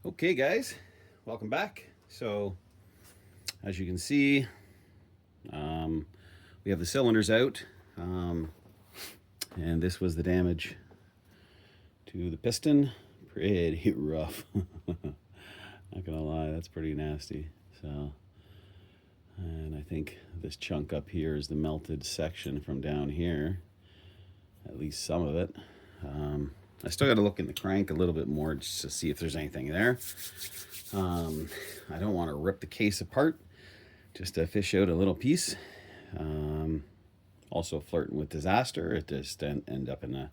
Okay guys, welcome back. So as you can see, we have the cylinders out, and this was the damage to the piston. Pretty rough. Not gonna lie, that's pretty nasty. So, and I think this chunk up here is the melted section from down here, at least some of it. I still got to look in the crank a little bit more just to see if there's anything there. I don't want to rip the case apart, just to fish out a little piece. Also flirting with disaster. It just end up in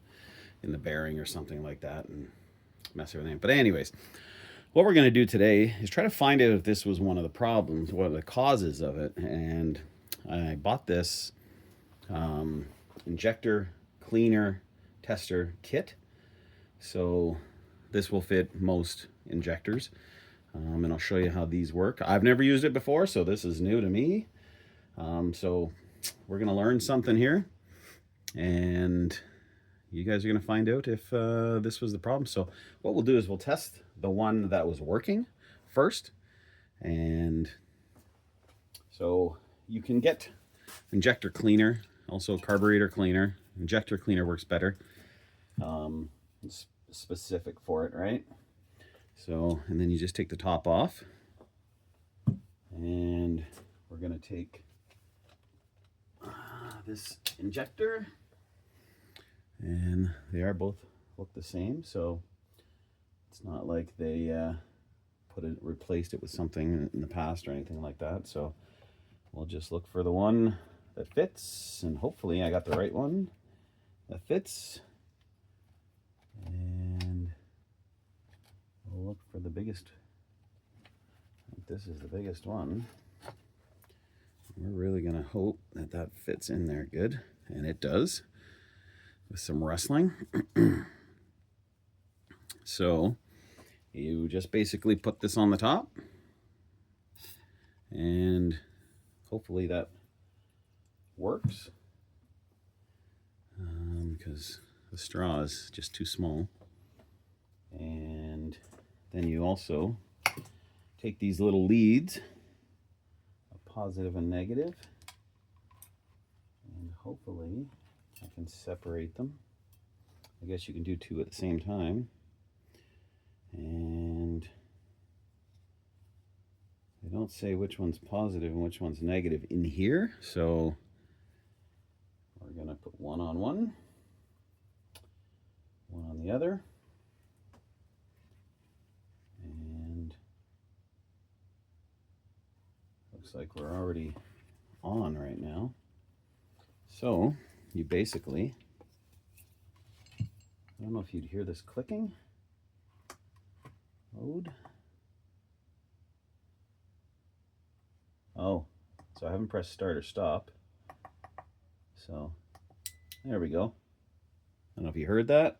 the bearing or something like that and mess everything. But anyways, what we're going to do today is try to find out if this was one of the problems, one of the causes of it. And I bought this injector cleaner tester kit. So this will fit most injectors, and I'll show you how these work. I've never used it before, so this is new to me. So we're gonna learn something here, and you guys are gonna find out if this was the problem. So what we'll do is we'll test the one that was working first, and so you can get injector cleaner, also carburetor cleaner. Injector cleaner works better. It's specific for it, right? So, and then you just take the top off, and we're gonna take this injector, and they are both look the same, so it's not like they replaced it with something in the past or anything like that. So we'll just look for the one that fits, and hopefully I got the right one that fits. And we'll look for the biggest. I think this is the biggest one. We're really gonna hope that that fits in there good, and it does, with some wrestling. So you just basically put this on the top, and hopefully that works, because the straw is just too small. And then you also take these little leads, a positive and negative, and hopefully I can separate them. I guess you can do two at the same time. And they don't say which one's positive and which one's negative in here, so we're gonna put one on one on the other, and looks like we're already on right now. So you basically, I don't know if you'd hear this clicking. Load. Oh, so I haven't pressed start or stop. So there we go. I don't know if you heard that.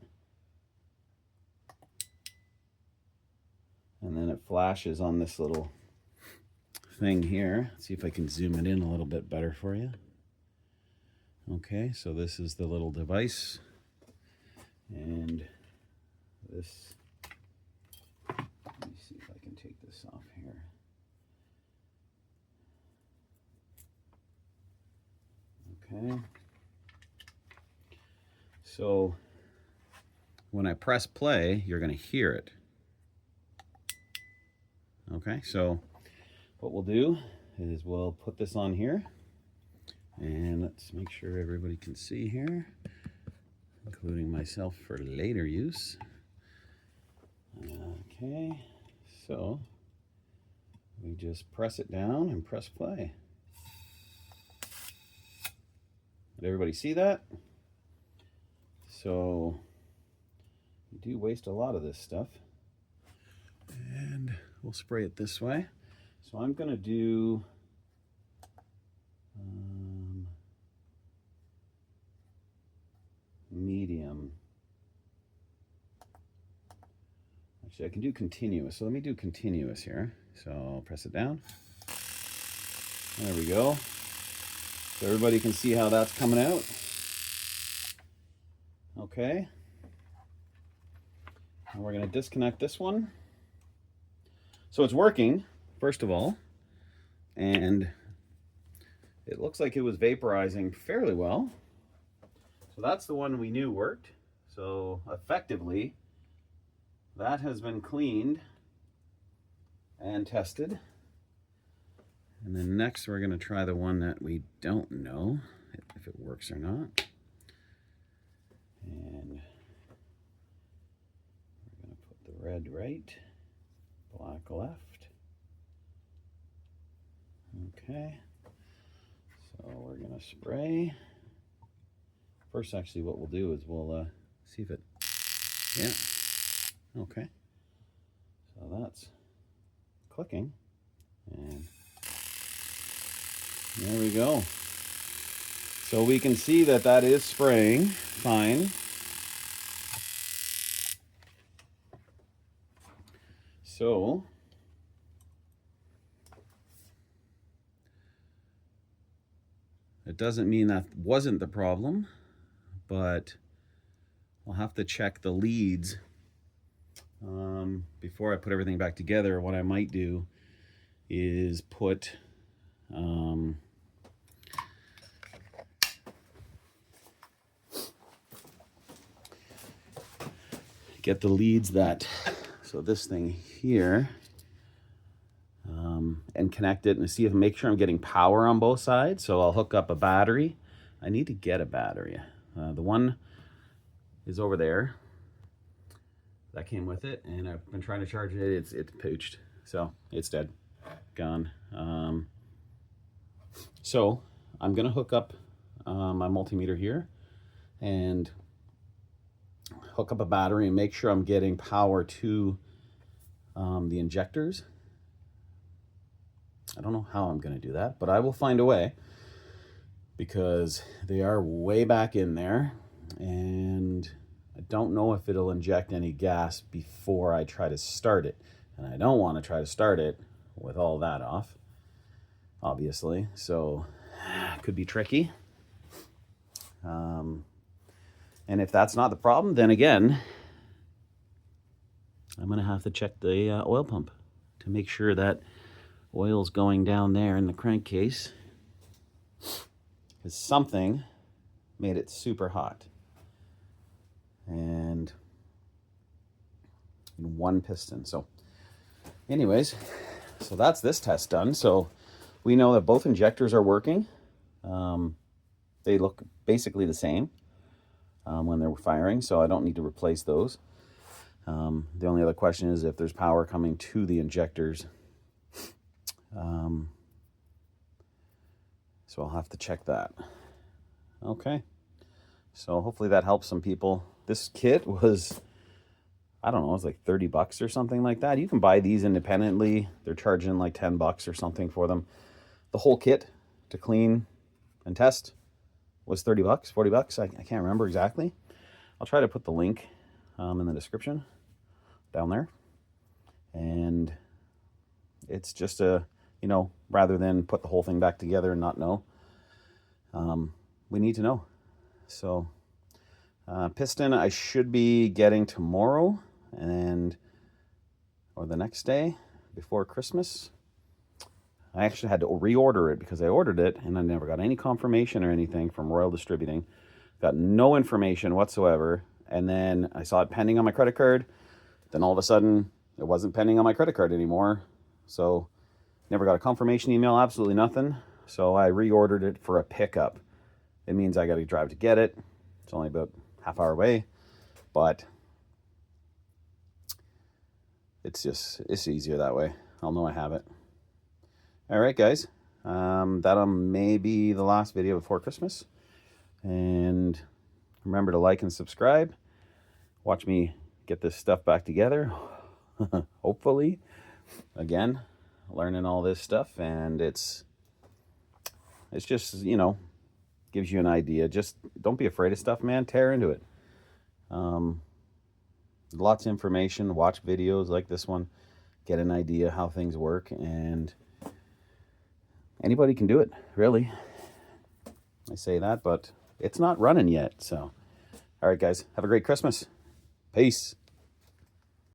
And then it flashes on this little thing here. Let's see if I can zoom it in a little bit better for you. Okay, so this is the little device, and this, let me see if I can take this off here. Okay, so when I press play, you're going to hear it. Okay, so what we'll do is we'll put this on here, and let's make sure everybody can see here, including myself for later use. Okay, so we just press it down and press play. Did everybody see that? So you do waste a lot of this stuff, and we'll spray it this way. So I'm gonna do medium. Actually, I can do continuous. So let me do continuous here. So I'll press it down. There we go. So everybody can see how that's coming out. Okay. And we're going to disconnect this one. So it's working, first of all, and it looks like it was vaporizing fairly well. So that's the one we knew worked. So effectively, that has been cleaned and tested. And then next we're going to try the one that we don't know if it works or not. And we're going to put the red right, black left. Okay, so we're going to spray. First, actually, what we'll do is we'll see if it, yeah, okay. So that's clicking, and there we go. So we can see that that is spraying fine. So it doesn't mean that wasn't the problem, but I'll have to check the leads before I put everything back together. What I might do is put get the leads that, so this thing here, and connect it and see if, make sure I'm getting power on both sides. So I'll hook up a battery. I need to get a battery. The one is over there. That came with it, and I've been trying to charge it. It's pooched, so it's dead, gone. So I'm gonna hook up my multimeter here and hook up a battery and make sure I'm getting power to the injectors. I don't know how I'm gonna do that, but I will find a way, because they are way back in there, and I don't know if it'll inject any gas before I try to start it. And I don't want to try to start it with all that off, obviously. So it could be tricky. And if that's not the problem, then again, I'm going to have to check the oil pump to make sure that oil's going down there in the crankcase, because something made it super hot. And in one piston. So anyways, so that's this test done. So we know that both injectors are working. They look basically the same when they're firing, so I don't need to replace those. The only other question is if there's power coming to the injectors. So I'll have to check that. Okay, so hopefully that helps some people. This kit was, I don't know, it was like 30 bucks or something like that. You can buy these independently. They're charging like 10 bucks or something for them. The whole kit to clean and test was 30 bucks, 40 bucks. I can't remember exactly. I'll try to put the link in the description down there. And it's just a, you know, rather than put the whole thing back together and not know, we need to know. So piston I should be getting tomorrow, or the next day before Christmas. I actually had to reorder it because I ordered it and I never got any confirmation or anything from Royal Distributing. Got no information whatsoever. And then I saw it pending on my credit card. Then all of a sudden it wasn't pending on my credit card anymore. So never got a confirmation email, absolutely nothing. So I reordered it for a pickup. It means I got to drive to get it. It's only about half hour away, but it's easier that way. I'll know I have it. All right, guys, that'll maybe the last video before Christmas. And remember to like and subscribe. Watch me get this stuff back together. Hopefully, again, learning all this stuff, and it's just, you know, gives you an idea. Just don't be afraid of stuff, man. Tear into it. Lots of information. Watch videos like this one. Get an idea how things work, and anybody can do it, really. I say that, but it's not running yet. So, all right, guys, have a great Christmas. Peace.